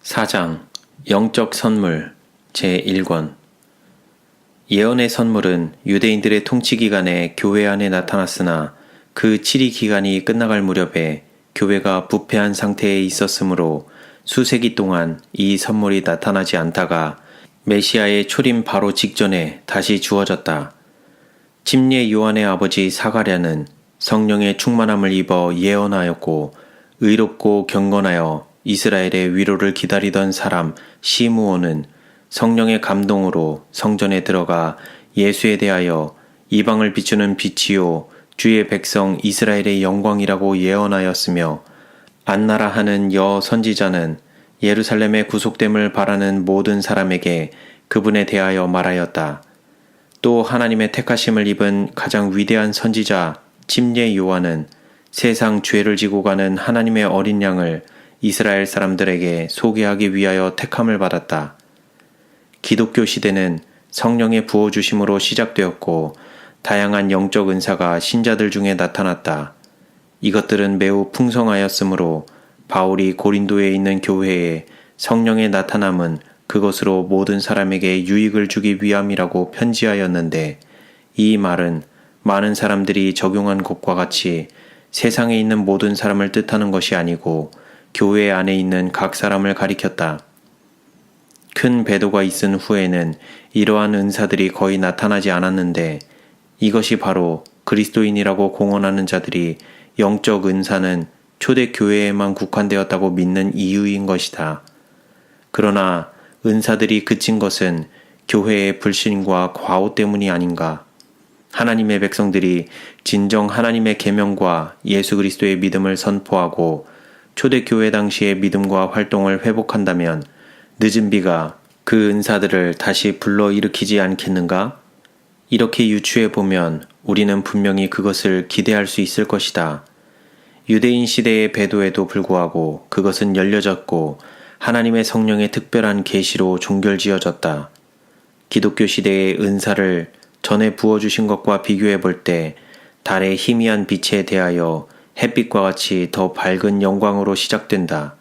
4장 영적 선물 제1권 예언의 선물은 유대인들의 통치 기간에 교회 안에 나타났으나 그 치리 기간이 끝나갈 무렵에 교회가 부패한 상태에 있었으므로 수세기 동안 이 선물이 나타나지 않다가 메시아의 초림 바로 직전에 다시 주어졌다. 침례 요한의 아버지 사가랴는 성령의 충만함을 입어 예언하였고 의롭고 경건하여 이스라엘의 위로를 기다리던 사람 시므온은 성령의 감동으로 성전에 들어가 예수에 대하여 이방을 비추는 빛이요 주의 백성 이스라엘의 영광이라고 예언하였으며 안나라 하는 여 선지자는 예루살렘의 구속됨을 바라는 모든 사람에게 그분에 대하여 말하였다. 또 하나님의 택하심을 입은 가장 위대한 선지자 침례 요한은 세상 죄를 지고 가는 하나님의 어린 양을 이스라엘 사람들에게 소개하기 위하여 택함을 받았다. 기독교 시대는 성령의 부어주심으로 시작되었고 다양한 영적 은사가 신자들 중에 나타났다. 이것들은 매우 풍성하였으므로 바울이 고린도에 있는 교회에 성령의 나타남은 그것으로 모든 사람에게 유익을 주기 위함이라고 편지하였는데 이 말은 많은 사람들이 적용한 것과 같이 세상에 있는 모든 사람을 뜻하는 것이 아니고 교회 안에 있는 각 사람을 가리켰다. 큰 배도가 있은 후에는 이러한 은사들이 거의 나타나지 않았는데 이것이 바로 그리스도인이라고 공언하는 자들이 영적 은사는 초대 교회에만 국한되었다고 믿는 이유인 것이다. 그러나 은사들이 그친 것은 교회의 불신과 과오 때문이 아닌가. 하나님의 백성들이 진정 하나님의 계명과 예수 그리스도의 믿음을 선포하고 초대교회 당시의 믿음과 활동을 회복한다면 늦은 비가 그 은사들을 다시 불러일으키지 않겠는가? 이렇게 유추해보면 우리는 분명히 그것을 기대할 수 있을 것이다. 유대인 시대의 배도에도 불구하고 그것은 열려졌고 하나님의 성령의 특별한 계시로 종결지어졌다. 기독교 시대의 은사를 전에 부어주신 것과 비교해볼 때 달의 희미한 빛에 대하여 햇빛과 같이 더 밝은 영광으로 시작된다.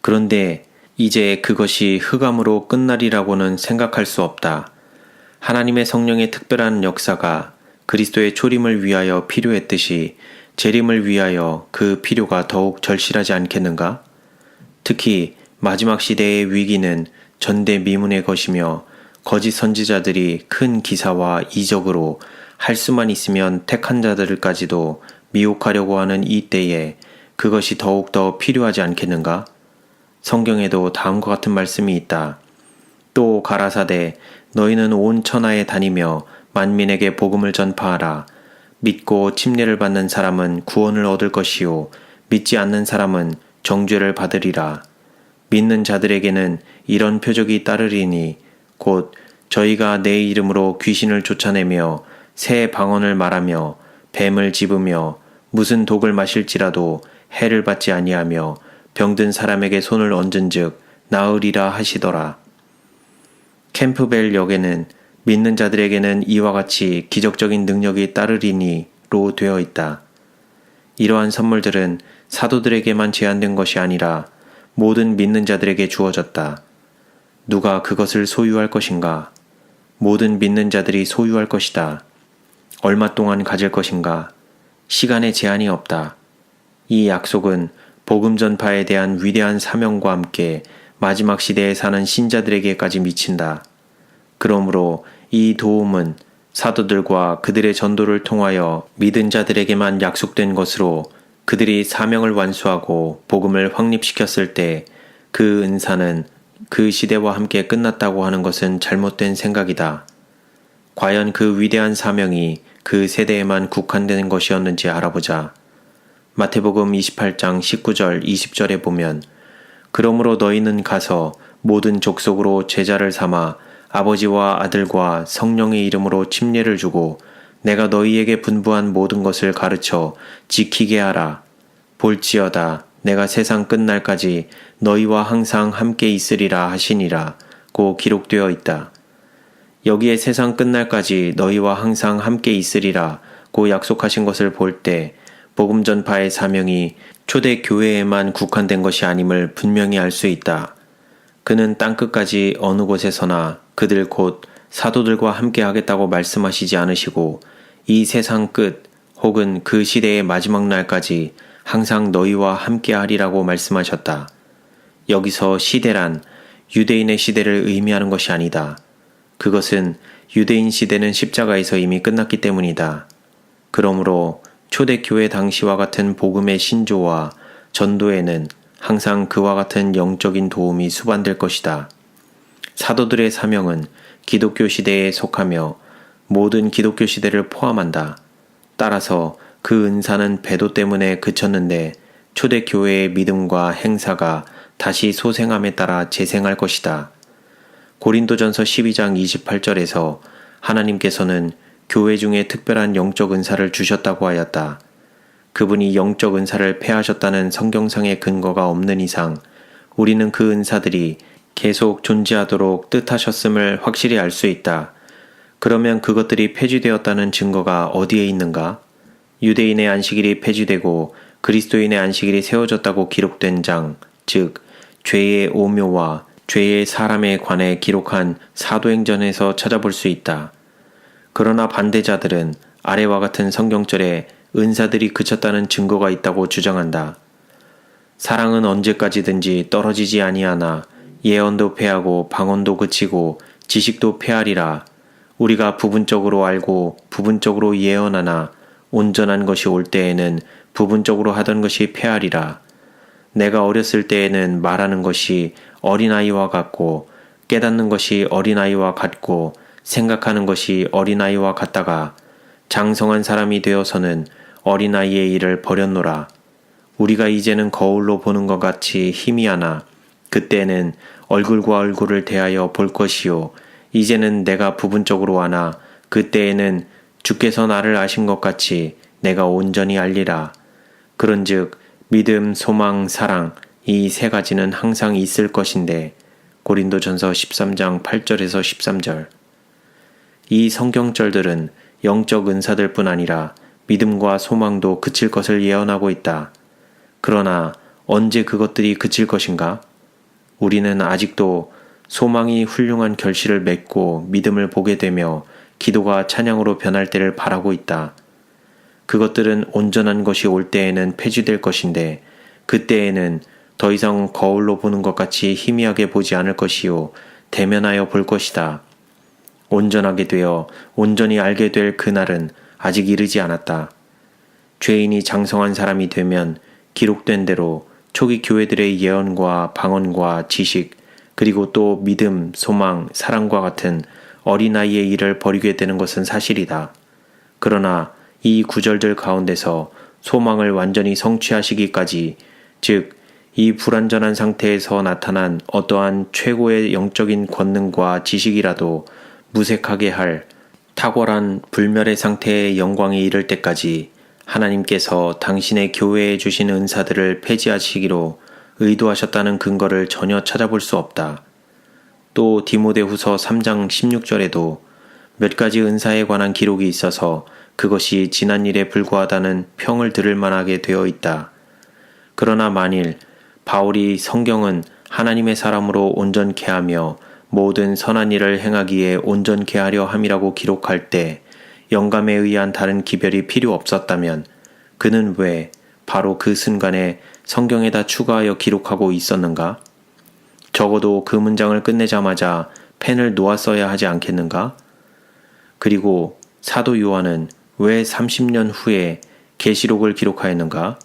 그런데 이제 그것이 흑암으로 끝나리라고는 생각할 수 없다. 하나님의 성령의 특별한 역사가 그리스도의 초림을 위하여 필요했듯이 재림을 위하여 그 필요가 더욱 절실하지 않겠는가? 특히 마지막 시대의 위기는 전대미문의 것이며 거짓 선지자들이 큰 기사와 이적으로 할 수만 있으면 택한 자들까지도 미혹하려고 하는 이 때에 그것이 더욱더 필요하지 않겠는가? 성경에도 다음과 같은 말씀이 있다. 또 가라사대 너희는 온 천하에 다니며 만민에게 복음을 전파하라. 믿고 침례를 받는 사람은 구원을 얻을 것이요 믿지 않는 사람은 정죄를 받으리라. 믿는 자들에게는 이런 표적이 따르리니 곧 저희가 내 이름으로 귀신을 쫓아내며 새 방언을 말하며 뱀을 집으며 무슨 독을 마실지라도 해를 받지 아니하며 병든 사람에게 손을 얹은즉 나으리라 하시더라. 캠프벨 역에는 믿는 자들에게는 이와 같이 기적적인 능력이 따르리니로 되어 있다. 이러한 선물들은 사도들에게만 제한된 것이 아니라 모든 믿는 자들에게 주어졌다. 누가 그것을 소유할 것인가? 모든 믿는 자들이 소유할 것이다. 얼마 동안 가질 것인가? 시간에 제한이 없다. 이 약속은 복음 전파에 대한 위대한 사명과 함께 마지막 시대에 사는 신자들에게까지 미친다. 그러므로 이 도움은 사도들과 그들의 전도를 통하여 믿은 자들에게만 약속된 것으로 그들이 사명을 완수하고 복음을 확립시켰을 때 그 은사는 그 시대와 함께 끝났다고 하는 것은 잘못된 생각이다. 과연 그 위대한 사명이 그 세대에만 국한되는 것이었는지 알아보자. 마태복음 28장 19절 20절에 보면 그러므로 너희는 가서 모든 족속으로 제자를 삼아 아버지와 아들과 성령의 이름으로 침례를 주고 내가 너희에게 분부한 모든 것을 가르쳐 지키게 하라. 볼지어다 내가 세상 끝날까지 너희와 항상 함께 있으리라 하시니라 고 기록되어 있다. 여기에 세상 끝날까지 너희와 항상 함께 있으리라 고 약속하신 것을 볼 때 복음 전파의 사명이 초대 교회에만 국한된 것이 아님을 분명히 알 수 있다. 그는 땅끝까지 어느 곳에서나 그들 곧 사도들과 함께 하겠다고 말씀하시지 않으시고 이 세상 끝 혹은 그 시대의 마지막 날까지 항상 너희와 함께 하리라고 말씀하셨다. 여기서 시대란 유대인의 시대를 의미하는 것이 아니다. 그것은 유대인 시대는 십자가에서 이미 끝났기 때문이다. 그러므로 초대교회 당시와 같은 복음의 신조와 전도에는 항상 그와 같은 영적인 도움이 수반될 것이다. 사도들의 사명은 기독교 시대에 속하며 모든 기독교 시대를 포함한다. 따라서 그 은사는 배도 때문에 그쳤는데 초대교회의 믿음과 행사가 다시 소생함에 따라 재생할 것이다. 고린도전서 12장 28절에서 하나님께서는 교회 중에 특별한 영적 은사를 주셨다고 하였다. 그분이 영적 은사를 폐하셨다는 성경상의 근거가 없는 이상 우리는 그 은사들이 계속 존재하도록 뜻하셨음을 확실히 알 수 있다. 그러면 그것들이 폐지되었다는 증거가 어디에 있는가? 유대인의 안식일이 폐지되고 그리스도인의 안식일이 세워졌다고 기록된 장, 즉 죄의 오묘와 죄의 사람에 관해 기록한 사도행전에서 찾아볼 수 있다. 그러나 반대자들은 아래와 같은 성경절에 은사들이 그쳤다는 증거가 있다고 주장한다. 사랑은 언제까지든지 떨어지지 아니하나 예언도 패하고 방언도 그치고 지식도 패하리라. 우리가 부분적으로 알고 부분적으로 예언하나 온전한 것이 올 때에는 부분적으로 하던 것이 패하리라. 내가 어렸을 때에는 말하는 것이 어린아이와 같고 깨닫는 것이 어린아이와 같고 생각하는 것이 어린아이와 같다가 장성한 사람이 되어서는 어린아이의 일을 버렸노라. 우리가 이제는 거울로 보는 것 같이 희미하나 그때는 얼굴과 얼굴을 대하여 볼 것이요 이제는 내가 부분적으로 아나 그때에는 주께서 나를 아신 것 같이 내가 온전히 알리라. 그런즉 믿음, 소망, 사랑 이 세 가지는 항상 있을 것인데 고린도전서 13장 8절에서 13절. 이 성경절들은 영적 은사들뿐 아니라 믿음과 소망도 그칠 것을 예언하고 있다. 그러나 언제 그것들이 그칠 것인가? 우리는 아직도 소망이 훌륭한 결실을 맺고 믿음을 보게 되며 기도가 찬양으로 변할 때를 바라고 있다. 그것들은 온전한 것이 올 때에는 폐지될 것인데 그때에는 더 이상 거울로 보는 것 같이 희미하게 보지 않을 것이요 대면하여 볼 것이다. 온전하게 되어 온전히 알게 될 그날은 아직 이르지 않았다. 죄인이 장성한 사람이 되면 기록된 대로 초기 교회들의 예언과 방언과 지식 그리고 또 믿음, 소망, 사랑과 같은 어린아이의 일을 버리게 되는 것은 사실이다. 그러나 이 구절들 가운데서 소망을 완전히 성취하시기까지, 즉 이 불완전한 상태에서 나타난 어떠한 최고의 영적인 권능과 지식이라도 무색하게 할 탁월한 불멸의 상태의 영광이 이를 때까지 하나님께서 당신의 교회에 주신 은사들을 폐지하시기로 의도하셨다는 근거를 전혀 찾아볼 수 없다. 또 디모데후서 3장 16절에도 몇 가지 은사에 관한 기록이 있어서 그것이 지난 일에 불과하다는 평을 들을 만하게 되어 있다. 그러나 만일 바울이 성경은 하나님의 사람으로 온전케 하며 모든 선한 일을 행하기에 온전케 하려 함이라고 기록할 때 영감에 의한 다른 기별이 필요 없었다면 그는 왜 바로 그 순간에 성경에다 추가하여 기록하고 있었는가? 적어도 그 문장을 끝내자마자 펜을 놓았어야 하지 않겠는가? 그리고 사도 요한은 왜 30년 후에 계시록을 기록하였는가?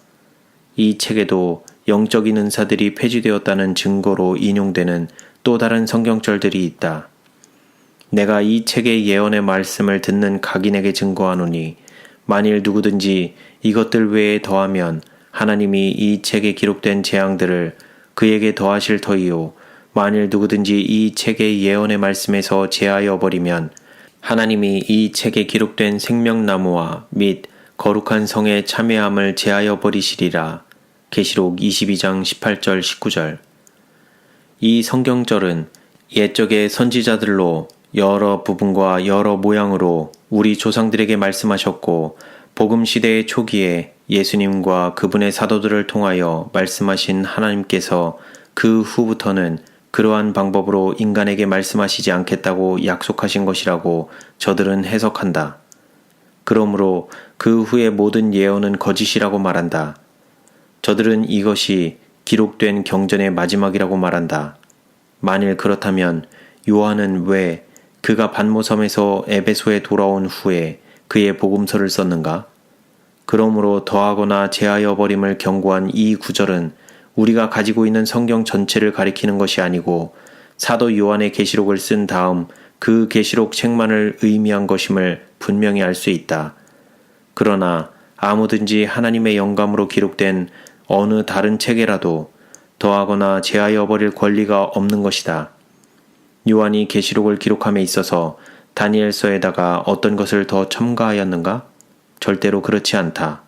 이 책에도 영적인 은사들이 폐지되었다는 증거로 인용되는 또 다른 성경절들이 있다. 내가 이 책의 예언의 말씀을 듣는 각인에게 증거하노니 만일 누구든지 이것들 외에 더하면 하나님이 이 책에 기록된 재앙들을 그에게 더하실 터이요 만일 누구든지 이 책의 예언의 말씀에서 제하여 버리면 하나님이 이 책에 기록된 생명나무와 및 거룩한 성의 참회함을 제하여 버리시리라. 계시록 22장 18절 19절. 이 성경절은 옛적의 선지자들로 여러 부분과 여러 모양으로 우리 조상들에게 말씀하셨고 복음 시대의 초기에 예수님과 그분의 사도들을 통하여 말씀하신 하나님께서 그 후부터는 그러한 방법으로 인간에게 말씀하시지 않겠다고 약속하신 것이라고 저들은 해석한다. 그러므로 그 후의 모든 예언은 거짓이라고 말한다. 저들은 이것이 기록된 경전의 마지막이라고 말한다. 만일 그렇다면 요한은 왜 그가 반모섬에서 에베소에 돌아온 후에 그의 복음서를 썼는가? 그러므로 더하거나 제하여 버림을 경고한 이 구절은 우리가 가지고 있는 성경 전체를 가리키는 것이 아니고 사도 요한의 계시록을 쓴 다음 그 계시록 책만을 의미한 것임을 분명히 알 수 있다. 그러나 아무든지 하나님의 영감으로 기록된 어느 다른 책에라도 더하거나 제하여 버릴 권리가 없는 것이다. 요한이 계시록을 기록함에 있어서 다니엘서에다가 어떤 것을 더 첨가하였는가? 절대로 그렇지 않다.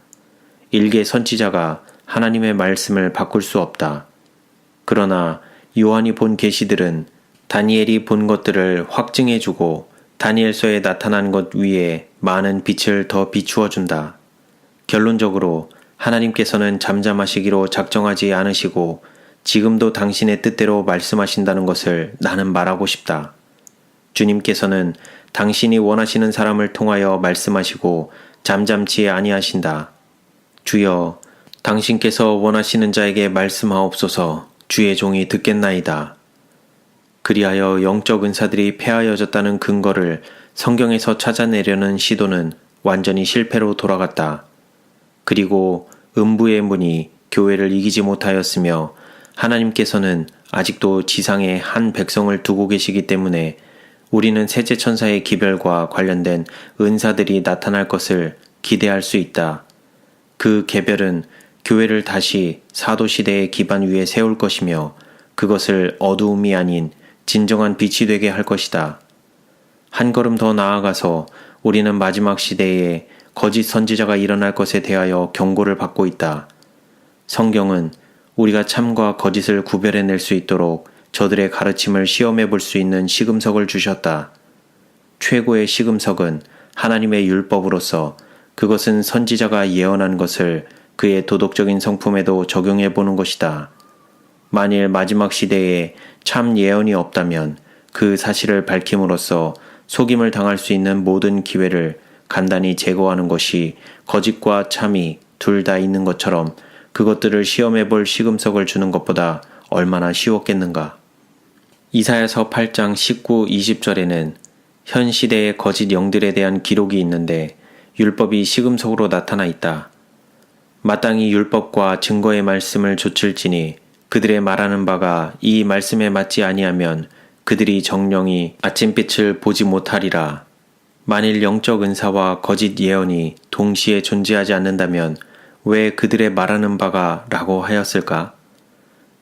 일개 선지자가 하나님의 말씀을 바꿀 수 없다. 그러나 요한이 본 계시들은 다니엘이 본 것들을 확증해주고 다니엘서에 나타난 것 위에 많은 빛을 더 비추어준다. 결론적으로 하나님께서는 잠잠하시기로 작정하지 않으시고 지금도 당신의 뜻대로 말씀하신다는 것을 나는 말하고 싶다. 주님께서는 당신이 원하시는 사람을 통하여 말씀하시고 잠잠치 아니하신다. 주여, 당신께서 원하시는 자에게 말씀하옵소서. 주의 종이 듣겠나이다. 그리하여 영적 은사들이 폐하여졌다는 근거를 성경에서 찾아내려는 시도는 완전히 실패로 돌아갔다. 그리고 음부의 문이 교회를 이기지 못하였으며 하나님께서는 아직도 지상에 한 백성을 두고 계시기 때문에 우리는 셋째 천사의 기별과 관련된 은사들이 나타날 것을 기대할 수 있다. 그 개별은 교회를 다시 사도시대의 기반 위에 세울 것이며 그것을 어두움이 아닌 진정한 빛이 되게 할 것이다. 한 걸음 더 나아가서 우리는 마지막 시대에 거짓 선지자가 일어날 것에 대하여 경고를 받고 있다. 성경은 우리가 참과 거짓을 구별해낼 수 있도록 저들의 가르침을 시험해 볼 수 있는 시금석을 주셨다. 최고의 시금석은 하나님의 율법으로서 그것은 선지자가 예언한 것을 그의 도덕적인 성품에도 적용해 보는 것이다. 만일 마지막 시대에 참 예언이 없다면 그 사실을 밝힘으로써 속임을 당할 수 있는 모든 기회를 간단히 제거하는 것이 거짓과 참이 둘 다 있는 것처럼 그것들을 시험해 볼 시금석을 주는 것보다 얼마나 쉬웠겠는가. 이사야서 8장 19, 20절에는 현 시대의 거짓 영들에 대한 기록이 있는데 율법이 시금석으로 나타나 있다. 마땅히 율법과 증거의 말씀을 좇을지니 그들의 말하는 바가 이 말씀에 맞지 아니하면 그들이 정령이 아침빛을 보지 못하리라. 만일 영적 은사와 거짓 예언이 동시에 존재하지 않는다면 왜 그들의 말하는 바가 라고 하였을까?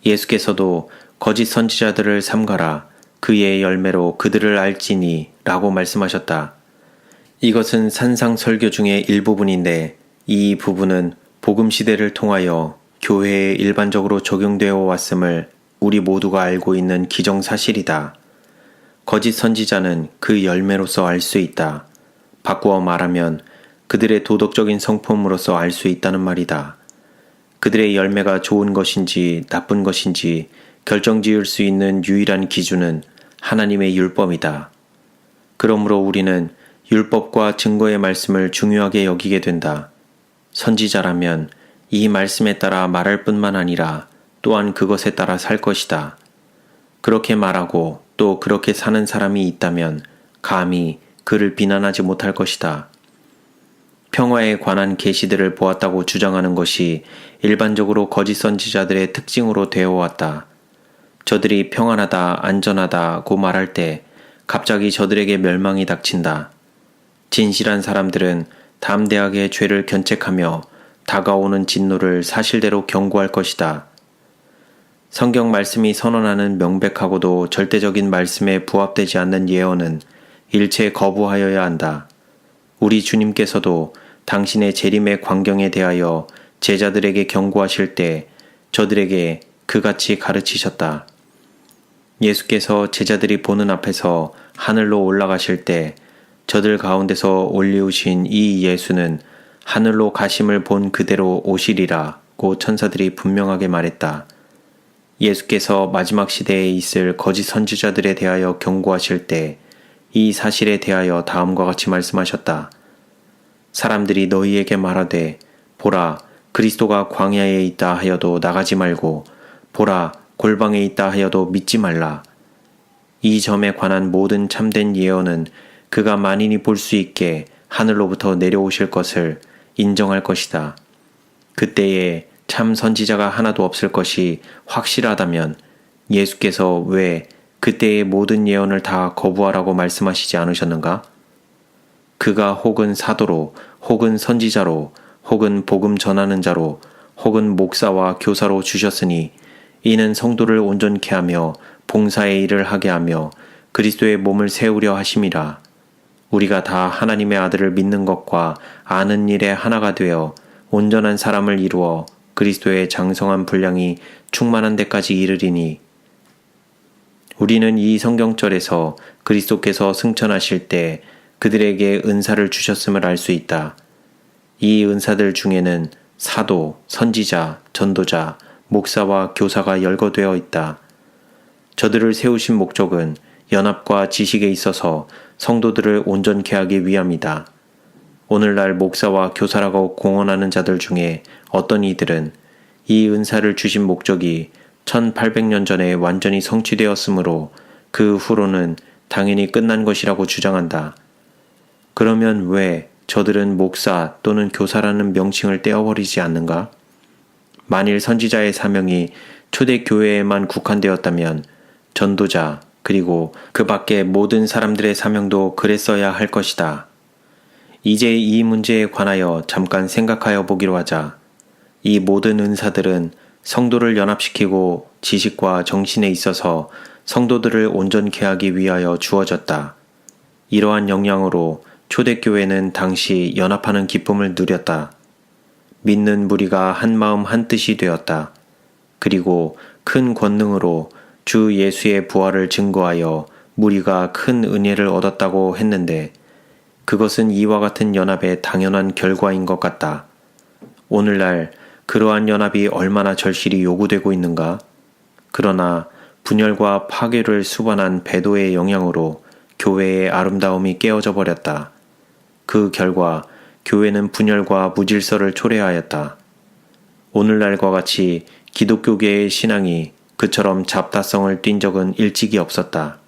예수께서도 거짓 선지자들을 삼가라. 그의 열매로 그들을 알지니 라고 말씀하셨다. 이것은 산상설교 중의 일부분인데 이 부분은 복음 시대를 통하여 교회에 일반적으로 적용되어 왔음을 우리 모두가 알고 있는 기정사실이다. 거짓 선지자는 그 열매로서 알 수 있다. 바꾸어 말하면 그들의 도덕적인 성품으로서 알 수 있다는 말이다. 그들의 열매가 좋은 것인지 나쁜 것인지 결정지을 수 있는 유일한 기준은 하나님의 율법이다. 그러므로 우리는 율법과 증거의 말씀을 중요하게 여기게 된다. 선지자라면 이 말씀에 따라 말할 뿐만 아니라 또한 그것에 따라 살 것이다. 그렇게 말하고 또 그렇게 사는 사람이 있다면 감히 그를 비난하지 못할 것이다. 평화에 관한 계시들을 보았다고 주장하는 것이 일반적으로 거짓 선지자들의 특징으로 되어 왔다. 저들이 평안하다, 안전하다고 말할 때 갑자기 저들에게 멸망이 닥친다. 진실한 사람들은 담대하게 죄를 견책하며 다가오는 진노를 사실대로 경고할 것이다. 성경 말씀이 선언하는 명백하고도 절대적인 말씀에 부합되지 않는 예언은 일체 거부하여야 한다. 우리 주님께서도 당신의 재림의 광경에 대하여 제자들에게 경고하실 때 저들에게 그같이 가르치셨다. 예수께서 제자들이 보는 앞에서 하늘로 올라가실 때 저들 가운데서 올리우신 이 예수는 하늘로 가심을 본 그대로 오시리라고 천사들이 분명하게 말했다. 예수께서 마지막 시대에 있을 거짓 선지자들에 대하여 경고하실 때 이 사실에 대하여 다음과 같이 말씀하셨다. 사람들이 너희에게 말하되 보라 그리스도가 광야에 있다 하여도 나가지 말고 보라 골방에 있다 하여도 믿지 말라. 이 점에 관한 모든 참된 예언은 그가 만인이 볼 수 있게 하늘로부터 내려오실 것을 인정할 것이다. 그때에 참 선지자가 하나도 없을 것이 확실하다면 예수께서 왜 그때의 모든 예언을 다 거부하라고 말씀하시지 않으셨는가? 그가 혹은 사도로, 혹은 선지자로, 혹은 복음 전하는 자로, 혹은 목사와 교사로 주셨으니 이는 성도를 온전케 하며 봉사의 일을 하게 하며 그리스도의 몸을 세우려 하심이라. 우리가 다 하나님의 아들을 믿는 것과 아는 일에 하나가 되어 온전한 사람을 이루어 그리스도의 장성한 분량이 충만한 데까지 이르리니 우리는 이 성경절에서 그리스도께서 승천하실 때 그들에게 은사를 주셨음을 알 수 있다. 이 은사들 중에는 사도, 선지자, 전도자, 목사와 교사가 열거되어 있다. 저들을 세우신 목적은 연합과 지식에 있어서 성도들을 온전케 하기 위함이다. 오늘날 목사와 교사라고 공언하는 자들 중에 어떤 이들은 이 은사를 주신 목적이 1800년 전에 완전히 성취되었으므로 그 후로는 당연히 끝난 것이라고 주장한다. 그러면 왜 저들은 목사 또는 교사라는 명칭을 떼어버리지 않는가? 만일 선지자의 사명이 초대교회에만 국한되었다면 전도자 그리고 그 밖의 모든 사람들의 사명도 그랬어야 할 것이다. 이제 이 문제에 관하여 잠깐 생각하여 보기로 하자. 이 모든 은사들은 성도를 연합시키고 지식과 정신에 있어서 성도들을 온전케 하기 위하여 주어졌다. 이러한 역량으로 초대교회는 당시 연합하는 기쁨을 누렸다. 믿는 무리가 한마음 한뜻이 되었다. 그리고 큰 권능으로 주 예수의 부활을 증거하여 무리가 큰 은혜를 얻었다고 했는데 그것은 이와 같은 연합의 당연한 결과인 것 같다. 오늘날 그러한 연합이 얼마나 절실히 요구되고 있는가? 그러나 분열과 파괴를 수반한 배도의 영향으로 교회의 아름다움이 깨어져 버렸다. 그 결과 교회는 분열과 무질서를 초래하였다. 오늘날과 같이 기독교계의 신앙이 그처럼 잡다성을 띈 적은 일찍이 없었다.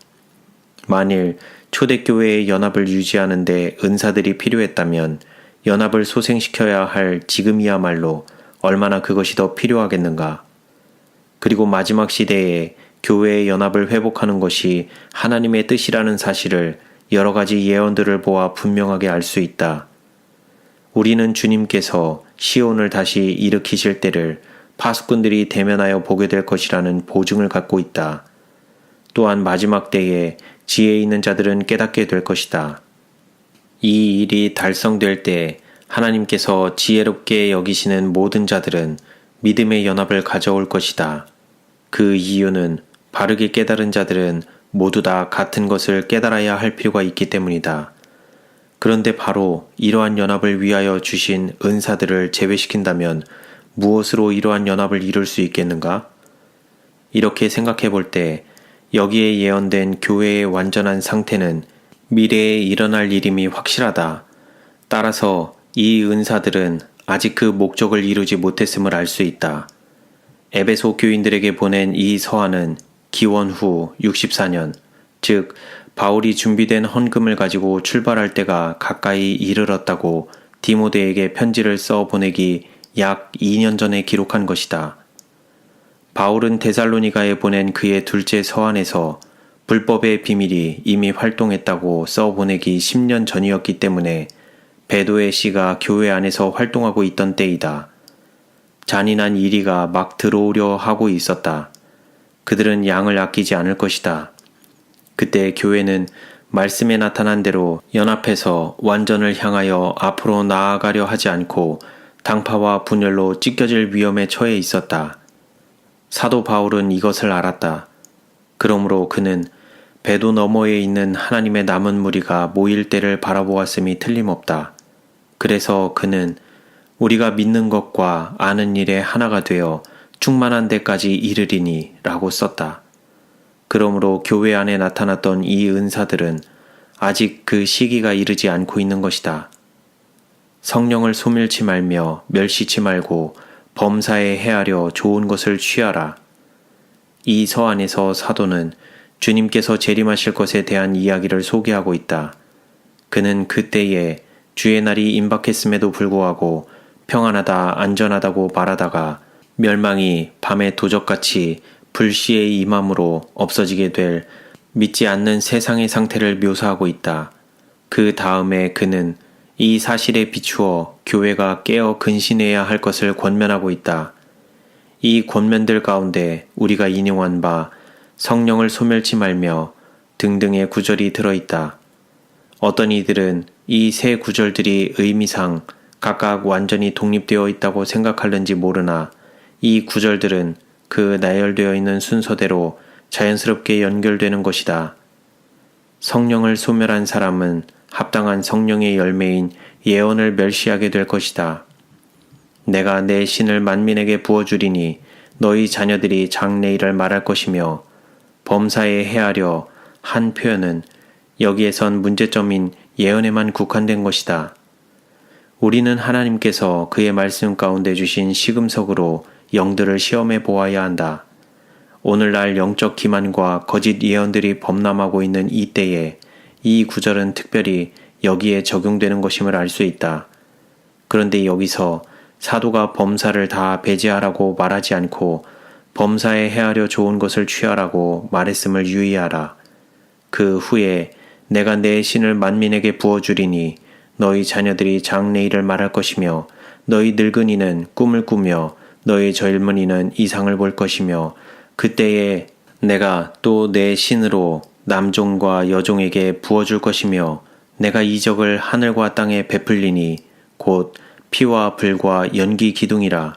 만일 초대교회의 연합을 유지하는 데 은사들이 필요했다면 연합을 소생시켜야 할 지금이야말로 얼마나 그것이 더 필요하겠는가. 그리고 마지막 시대에 교회의 연합을 회복하는 것이 하나님의 뜻이라는 사실을 여러 가지 예언들을 보아 분명하게 알 수 있다. 우리는 주님께서 시온을 다시 일으키실 때를 파수꾼들이 대면하여 보게 될 것이라는 보증을 갖고 있다. 또한 마지막 때에 지혜 있는 자들은 깨닫게 될 것이다. 이 일이 달성될 때 하나님께서 지혜롭게 여기시는 모든 자들은 믿음의 연합을 가져올 것이다. 그 이유는 바르게 깨달은 자들은 모두 다 같은 것을 깨달아야 할 필요가 있기 때문이다. 그런데 바로 이러한 연합을 위하여 주신 은사들을 제외시킨다면 무엇으로 이러한 연합을 이룰 수 있겠는가? 이렇게 생각해 볼 때 여기에 예언된 교회의 완전한 상태는 미래에 일어날 일임이 확실하다. 따라서 이 은사들은 아직 그 목적을 이루지 못했음을 알 수 있다. 에베소 교인들에게 보낸 이 서한은 기원 후 64년, 즉 바울이 준비된 헌금을 가지고 출발할 때가 가까이 이르렀다고 디모데에게 편지를 써 보내기 약 2년 전에 기록한 것이다. 바울은 데살로니가에 보낸 그의 둘째 서한에서 불법의 비밀이 이미 활동했다고 써 보내기 10년 전이었기 때문에 배도의 씨가 교회 안에서 활동하고 있던 때이다. 잔인한 이리가 막 들어오려 하고 있었다. 그들은 양을 아끼지 않을 것이다. 그때 교회는 말씀에 나타난 대로 연합해서 완전을 향하여 앞으로 나아가려 하지 않고 당파와 분열로 찢겨질 위험에 처해 있었다. 사도 바울은 이것을 알았다. 그러므로 그는 배도 너머에 있는 하나님의 남은 무리가 모일 때를 바라보았음이 틀림없다. 그래서 그는 우리가 믿는 것과 아는 일에 하나가 되어 충만한 데까지 이르리니 라고 썼다. 그러므로 교회 안에 나타났던 이 은사들은 아직 그 시기가 이르지 않고 있는 것이다. 성령을 소멸치 말며 멸시치 말고 범사에 헤아려 좋은 것을 취하라. 이 서안에서 사도는 주님께서 재림하실 것에 대한 이야기를 소개하고 있다. 그는 그때에 주의 날이 임박했음에도 불구하고 평안하다 안전하다고 말하다가 멸망이 밤의 도적같이 불시에 임함으로 없어지게 될 믿지 않는 세상의 상태를 묘사하고 있다. 그 다음에 그는 이 사실에 비추어 교회가 깨어 근신해야 할 것을 권면하고 있다. 이 권면들 가운데 우리가 인용한 바 성령을 소멸치 말며 등등의 구절이 들어있다. 어떤 이들은 이 세 구절들이 의미상 각각 완전히 독립되어 있다고 생각하는지 모르나 이 구절들은 그 나열되어 있는 순서대로 자연스럽게 연결되는 것이다. 성령을 소멸한 사람은 합당한 성령의 열매인 예언을 멸시하게 될 것이다. 내가 내 신을 만민에게 부어주리니 너희 자녀들이 장래일을 말할 것이며 범사에 헤아려 한 표현은 여기에선 문제점인 예언에만 국한된 것이다. 우리는 하나님께서 그의 말씀 가운데 주신 시금석으로 영들을 시험해 보아야 한다. 오늘날 영적 기만과 거짓 예언들이 범람하고 있는 이 때에 이 구절은 특별히 여기에 적용되는 것임을 알 수 있다. 그런데 여기서 사도가 범사를 다 배제하라고 말하지 않고 범사에 헤아려 좋은 것을 취하라고 말했음을 유의하라. 그 후에 내가 내 신을 만민에게 부어주리니 너희 자녀들이 장래일을 말할 것이며 너희 늙은이는 꿈을 꾸며 너희 젊은이는 이상을 볼 것이며 그때에 내가 또 내 신으로 남종과 여종에게 부어줄 것이며 내가 이적을 하늘과 땅에 베풀리니 곧 피와 불과 연기 기둥이라.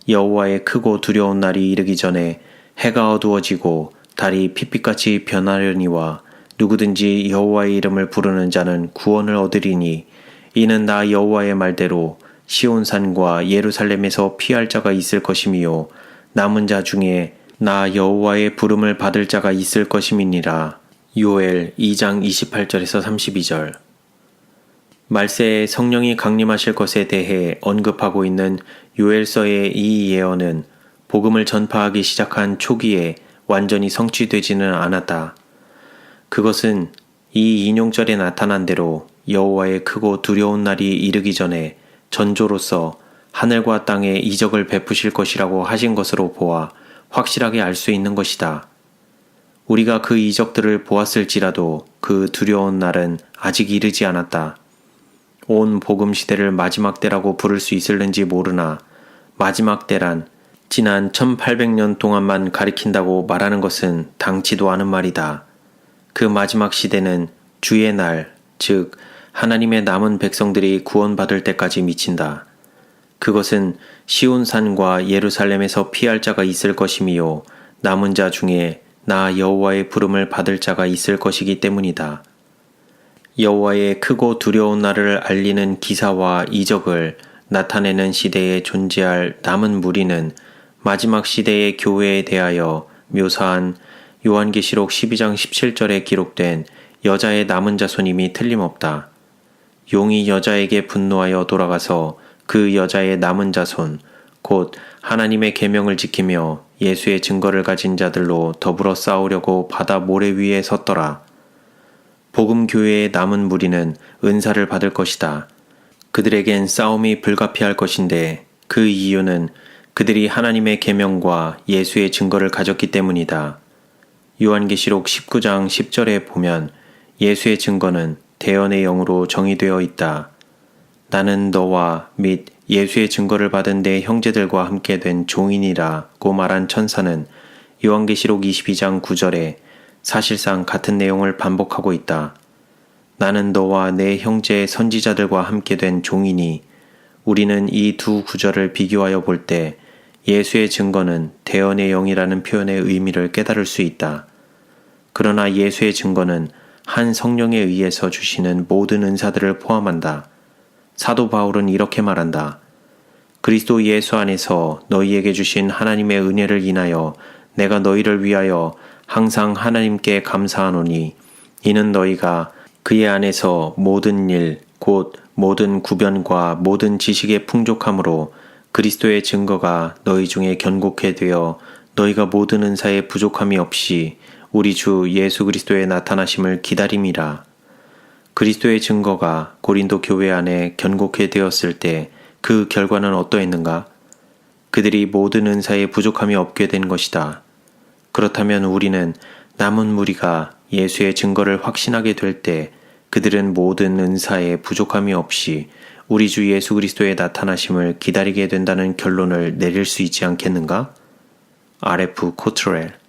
여호와의 크고 두려운 날이 이르기 전에 해가 어두워지고 달이 핏빛같이 변하려니와 누구든지 여호와의 이름을 부르는 자는 구원을 얻으리니 이는 나 여호와의 말대로 시온산과 예루살렘에서 피할 자가 있을 것이미요 남은 자 중에 나 여호와의 부름을 받을 자가 있을 것임이니라. 요엘 2장 28절에서 32절. 말세에 성령이 강림하실 것에 대해 언급하고 있는 요엘서의 이 예언은 복음을 전파하기 시작한 초기에 완전히 성취되지는 않았다. 그것은 이 인용절에 나타난 대로 여호와의 크고 두려운 날이 이르기 전에 전조로서 하늘과 땅에 이적을 베푸실 것이라고 하신 것으로 보아 확실하게 알 수 있는 것이다. 우리가 그 이적들을 보았을지라도 그 두려운 날은 아직 이르지 않았다. 온 복음 시대를 마지막 때라고 부를 수 있을는지 모르나 마지막 때란 지난 1800년 동안만 가리킨다고 말하는 것은 당치도 않은 말이다. 그 마지막 시대는 주의 날, 즉 하나님의 남은 백성들이 구원받을 때까지 미친다. 그것은 시온산과 예루살렘에서 피할 자가 있을 것이미요 남은 자 중에 나 여호와의 부름을 받을 자가 있을 것이기 때문이다. 여호와의 크고 두려운 날을 알리는 기사와 이적을 나타내는 시대에 존재할 남은 무리는 마지막 시대의 교회에 대하여 묘사한 요한계시록 12장 17절에 기록된 여자의 남은 자손임이 틀림없다. 용이 여자에게 분노하여 돌아가서 그 여자의 남은 자손, 곧 하나님의 계명을 지키며 예수의 증거를 가진 자들로 더불어 싸우려고 바다 모래 위에 섰더라. 복음교회의 남은 무리는 은사를 받을 것이다. 그들에겐 싸움이 불가피할 것인데 그 이유는 그들이 하나님의 계명과 예수의 증거를 가졌기 때문이다. 요한계시록 19장 10절에 보면 예수의 증거는 대언의 영으로 정의되어 있다. 나는 너와 및 예수의 증거를 받은 내 형제들과 함께 된 종인이라고 말한 천사는 요한계시록 22장 9절에 사실상 같은 내용을 반복하고 있다. 나는 너와 내 형제의 선지자들과 함께 된 종이니 우리는 이 두 구절을 비교하여 볼 때 예수의 증거는 대언의 영이라는 표현의 의미를 깨달을 수 있다. 그러나 예수의 증거는 한 성령에 의해서 주시는 모든 은사들을 포함한다. 사도 바울은 이렇게 말한다. 그리스도 예수 안에서 너희에게 주신 하나님의 은혜를 인하여 내가 너희를 위하여 항상 하나님께 감사하노니 이는 너희가 그의 안에서 모든 일, 곧 모든 구변과 모든 지식의 풍족함으로 그리스도의 증거가 너희 중에 견고케 되어 너희가 모든 은사에 부족함이 없이 우리 주 예수 그리스도의 나타나심을 기다림이라. 그리스도의 증거가 고린도 교회 안에 견고케 되었을 때 그 결과는 어떠했는가? 그들이 모든 은사에 부족함이 없게 된 것이다. 그렇다면 우리는 남은 무리가 예수의 증거를 확신하게 될 때 그들은 모든 은사에 부족함이 없이 우리 주 예수 그리스도의 나타나심을 기다리게 된다는 결론을 내릴 수 있지 않겠는가? R.F. 코트렐